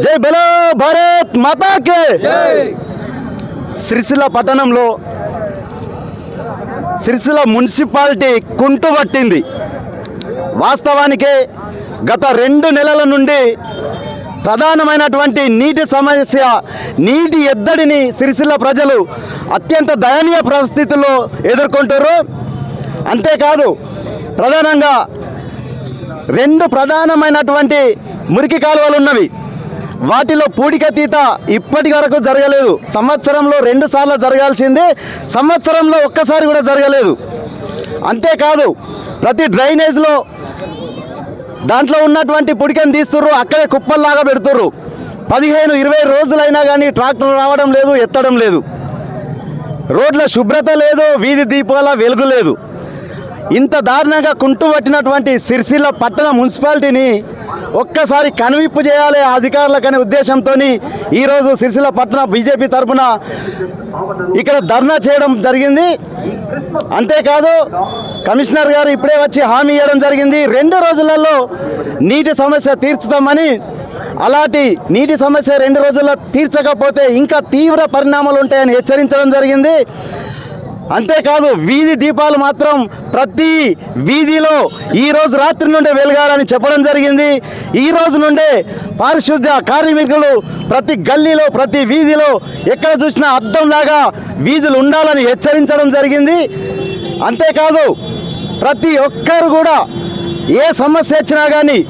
జై బలో భారత్ మాతాకే. సిరిసిల్ల పట్టణంలో సిరిసిల్ల మున్సిపాలిటీ కుంటుపట్టింది. వాస్తవానికి గత 2 నెలల నుండి ప్రధానమైనటువంటి నీటి సమస్య, నీటి ఎద్దడిని సిరిసిల్ల ప్రజలు అత్యంత దయనీయ పరిస్థితుల్లో ఎదుర్కొంటారు. అంతేకాదు ప్రధానంగా 2 ప్రధానమైనటువంటి మురికి కాలువలు ఉన్నవి. వాటిలో పూడికతీత ఇప్పటి వరకు జరగలేదు. సంవత్సరంలో 2 సార్లు జరగాల్సింది సంవత్సరంలో ఒక్కసారి కూడా జరగలేదు. అంతేకాదు ప్రతి డ్రైనేజ్లో దాంట్లో ఉన్నటువంటి పుడికని తీస్తుర్రు, అక్కడే కుప్పల్లాగా పెడుతుర్రు. 15-20 రోజులైనా కానీ ట్రాక్టర్ రావడం లేదు, ఎత్తడం లేదు. రోడ్ల శుభ్రత లేదు, వీధి దీపాల వెలుగు లేదు. ఇంత దారుణంగా కుంటుపట్టినటువంటి సిరిసిల్ల పట్టణ మున్సిపాలిటీని ఒక్కసారి కనువిప్పు చేయాలి అధికారులకనే ఉద్దేశంతో ఈరోజు సిరిసిల్ల పట్టణ బీజేపీ తరఫున ఇక్కడ ధర్నా చేయడం జరిగింది. అంతేకాదు కమిషనర్ గారు ఇప్పుడే వచ్చి హామీ ఇవ్వడం జరిగింది, 2 రోజులలో నీటి సమస్య తీర్చుతామని. అలాంటి నీటి సమస్య 2 రోజుల్లో తీర్చకపోతే ఇంకా తీవ్ర పరిణామాలు ఉంటాయని హెచ్చరించడం జరిగింది. అంతేకాదు వీధి దీపాలు మాత్రం ప్రతి వీధిలో ఈరోజు రాత్రి నుండే వెలగాలని చెప్పడం జరిగింది. ఈ రోజు నుండే పారిశుద్ధ్య కార్మికులు ప్రతి గల్లీలో ప్రతి వీధిలో ఎక్కడ చూసినా అద్దంలాగా వీధులు ఉండాలని హెచ్చరించడం జరిగింది. అంతేకాదు ప్రతి ఒక్కరు కూడా ఏ సమస్య వచ్చినా కానీ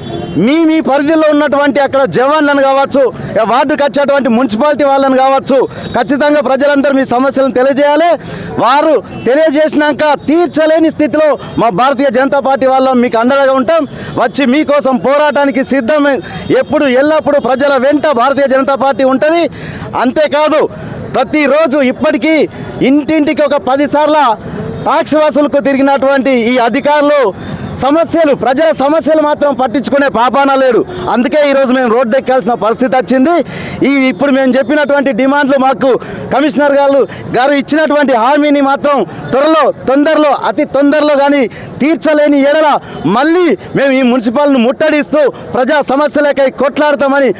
మీ పరిధిలో ఉన్నటువంటి అక్కడ జవాన్లను కావచ్చు, వార్డుకి వచ్చేటువంటి మున్సిపాలిటీ వాళ్ళని కావచ్చు, ఖచ్చితంగా ప్రజలందరూ మీ సమస్యలను తెలియజేయాలి. వారు తెలియజేసినాక తీర్చలేని స్థితిలో మా భారతీయ జనతా పార్టీ వాళ్ళం మీకు అండగా ఉంటాం. వచ్చి మీకోసం పోరాటానికి సిద్ధం. ఎప్పుడు ఎల్లప్పుడూ ప్రజల వెంట భారతీయ జనతా పార్టీ ఉంటుంది. అంతేకాదు ప్రతిరోజు ఇప్పటికీ ఇంటింటికి ఒక 10 సార్లు టాక్స్ వసూలుకు తిరిగినటువంటి ఈ అధికారులు ప్రజల సమస్యలు మాత్రం పట్టించుకునే పాపాన లేడు. అందుకే ఈరోజు మేము రోడ్డు ఎక్కాల్సిన పరిస్థితి వచ్చింది. ఇప్పుడు మేము చెప్పినటువంటి డిమాండ్లు మాకు కమిషనర్ గారు ఇచ్చినటువంటి హామీని మాత్రం తొందరలో అతి తొందరలో కానీ తీర్చలేని ఎడల మళ్ళీ మేము ఈ మున్సిపాలిటీని ముట్టడిస్తూ ప్రజా సమస్యలకై కొట్లాడతామని